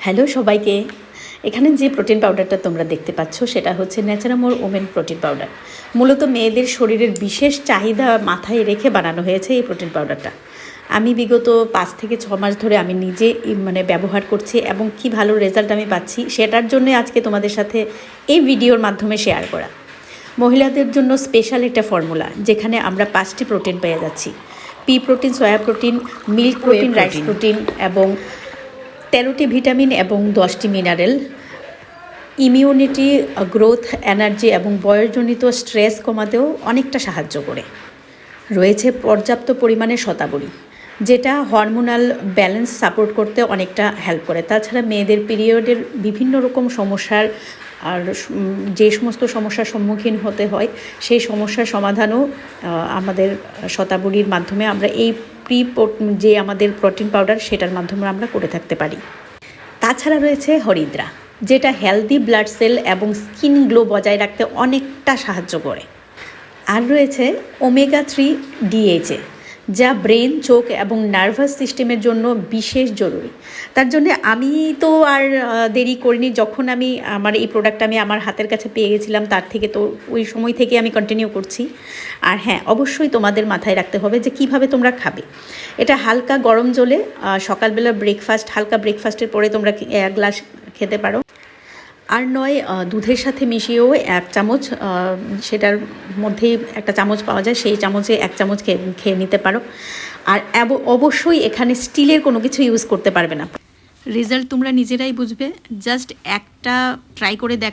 Hello সবাইকে। এখানে যে প্রোটিন পাউডারটা তোমরা দেখতে পাচ্ছ সেটা হচ্ছে ন্যাচারামোর ওমেন প্রোটিন পাউডার। মূলত মেয়েদের শরীরের বিশেষ চাহিদা মাথায় রেখে বানানো হয়েছে এই প্রোটিন পাউডারটা। আমি বিগত 5 থেকে 6 মাস ধরে আমি নিজে ব্যবহার করছি এবং কি ভালো রেজাল্ট আমি পাচ্ছি সেটার জন্য আজকে তোমাদের সাথে এই ভিডিওর মাধ্যমে শেয়ার করা। মহিলাদের জন্য স্পেশাল একটা ফর্মুলা যেখানে আমরা 5টি প্রোটিন পেয়ে যাচ্ছি: P protein, soya protein, milk protein, rice protein এবং 13টি ভিটামিন এবং 10টি মিনারেল। ইমিউনিটি, গ্রোথ, এনার্জি এবং বয়সজনিত স্ট্রেস কমাতেও অনেকটা সাহায্য করে। রয়েছে পর্যাপ্ত পরিমাণে শতাবরী, যেটা হরমোনাল ব্যালেন্স সাপোর্ট করতে অনেকটা হেল্প করে। তাছাড়া মেয়েদের পিরিয়ডের বিভিন্ন রকম সমস্যার আর যে সমস্ত সমস্যার সম্মুখীন হতে হয় সেই সমস্যার সমাধানও আমাদের শতাবরীর মাধ্যমে আমরা এই যে আমাদের প্রোটিন পাউডার সেটার মাধ্যমে আমরা করে থাকতে পারি। তাছাড়া রয়েছে হরিদ্রা, যেটা হেলদি ব্লাড সেল এবং স্কিন গ্লো বজায় রাখতে অনেকটা সাহায্য করে। আর রয়েছে ওমেগা 3 DHA, যা ব্রেন, চোখ এবং নার্ভাস সিস্টেমের জন্য বিশেষ জরুরি। তার জন্য আমি তো আর দেরি করিনি, যখন আমি আমার এই প্রোডাক্টটা আমি আমার হাতের কাছে পেয়ে গেছিলাম তার থেকে তো ওই সময় থেকে আমি কন্টিনিউ করছি। আর হ্যাঁ, অবশ্যই তোমাদের মাথায় রাখতে হবে যে কিভাবে তোমরা খাবে। এটা হালকা গরম জলে সকালবেলা হালকা ব্রেকফাস্টের পরে তোমরা 1 গ্লাস খেতে পারো। আর নয় দুধের সাথে মিশিয়েও 1 চামচ, সেটার মধ্যেই একটা চামচ পাওয়া যায়, সেই চামচে 1 চামচ খেয়ে নিতে পারো। আর অবশ্যই এখানে স্টিলের কোনো কিছু ইউজ করতে পারবে না। রেজাল্ট তোমরা নিজেরাই বুঝবে, জাস্ট একটা ট্রাই করে দেখো।